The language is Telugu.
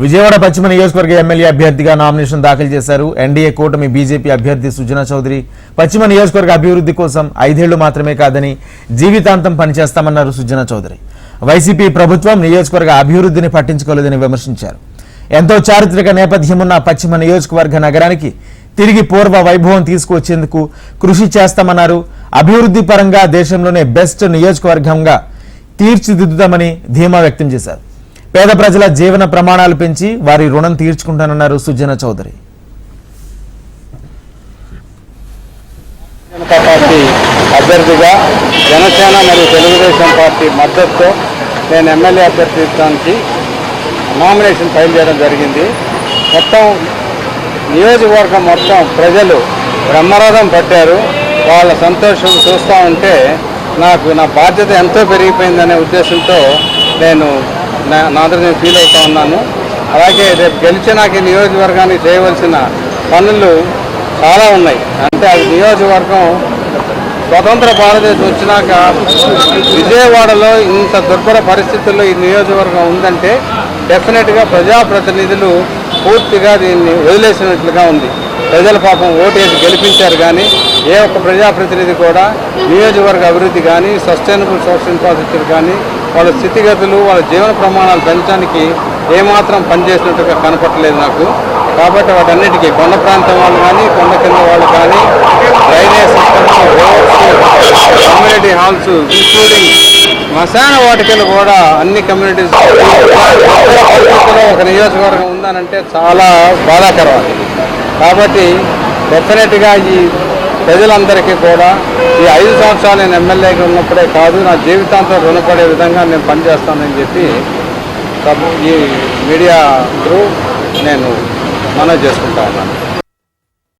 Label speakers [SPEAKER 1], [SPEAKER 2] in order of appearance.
[SPEAKER 1] విజయవాడ పశ్చిమ నియోజకవర్గ ఎమ్మెల్యే అభ్యర్థిగా నామినేషన్ దాఖలు చేశారు. ఎన్డీఏ కూటమి బీజేపీ అభ్యర్థి సుజనా చౌదరి పశ్చిమ నియోజకవర్గ అభివృద్ధి కోసం 5 ఏళ్లు మాత్రమే కాదని జీవితాంతం పనిచేస్తామన్నారు సుజనా చౌదరి. వైసీపీ ప్రభుత్వం నియోజకవర్గ అభివృద్ధిని పట్టించుకోలేదని విమర్శించారు. ఎంతో చారిత్రక నేపథ్యమున్న పశ్చిమ నియోజకవర్గ నగరానికి తిరిగి పూర్వ వైభవం తీసుకువచ్చేందుకు కృషి చేస్తామన్నారు. అభివృద్ధి పరంగా దేశంలోనే బెస్ట్ నియోజకవర్గంగా తీర్చిదిద్దుతామని ధీమా వ్యక్తం చేశారు. పేద ప్రజల జీవన ప్రమాణాలు పెంచి వారి రుణం తీర్చుకుంటానన్నారు సుజనా చౌదరి.
[SPEAKER 2] జనతా పార్టీ అభ్యర్థిగా జనసేన మరియు తెలుగుదేశం పార్టీ మద్దతుతో నేను ఎమ్మెల్యే అభ్యర్థిత్వానికి నామినేషన్ ఫైల్ చేయడం జరిగింది. మొత్తం నియోజకవర్గం మొత్తం ప్రజలు బ్రహ్మరథం పట్టారు. వాళ్ళ సంతోషం చూస్తూ ఉంటే నా బాధ్యత ఎంతో పెరిగిపోయిందనే ఉద్దేశంతో నేను నేను ఫీల్ అవుతూ ఉన్నాను. అలాగే రేపు గెలిచి నాకు ఈ నియోజకవర్గానికి చేయవలసిన పనులు చాలా ఉన్నాయి. అంటే అది నియోజకవర్గం స్వతంత్ర భారతదేశం వచ్చినాక విజయవాడలో ఇంత దుర్భర పరిస్థితుల్లో ఈ నియోజకవర్గం ఉందంటే డెఫినెట్గా ప్రజాప్రతినిధులు పూర్తిగా దీన్ని వదిలేసినట్లుగా ఉంది. ప్రజల పాపం ఓటేసి గెలిపించారు, కానీ ఏ ఒక్క ప్రజాప్రతినిధి కూడా నియోజకవర్గ అభివృద్ధి కానీ సస్టైనబుల్ సోషల్ ఇన్ఫ్రాస్ట్రక్చర్ కానీ వాళ్ళ స్థితిగతులు వాళ్ళ జీవన ప్రమాణాలు పెంచడానికి ఏమాత్రం పనిచేసినట్టుగా కనపట్టలేదు నాకు. కాబట్టి వాటన్నిటికీ కొండ ప్రాంతం వాళ్ళు కానీ కొండ కింద వాళ్ళు కానీ drainage systems, roads, community halls including శ్మశాన వాటికలు కూడా అన్ని కమ్యూనిటీస్ పరిస్థితుల్లో ఒక నియోజకవర్గం ఉందనంటే చాలా బాధాకరం. కాబట్టి డెఫినెట్గా ఈ ప్రజలందరికీ కూడా ఈ 5 సంవత్సరాలు నేను ఎమ్మెల్యేగా ఉన్నప్పుడే కాదు, నా జీవితాంతం రుణపడే విధంగా నేను పనిచేస్తానని చెప్పి ఈ మీడియా త్రూ నేను మనవి చేసుకుంటా ఉన్నాను.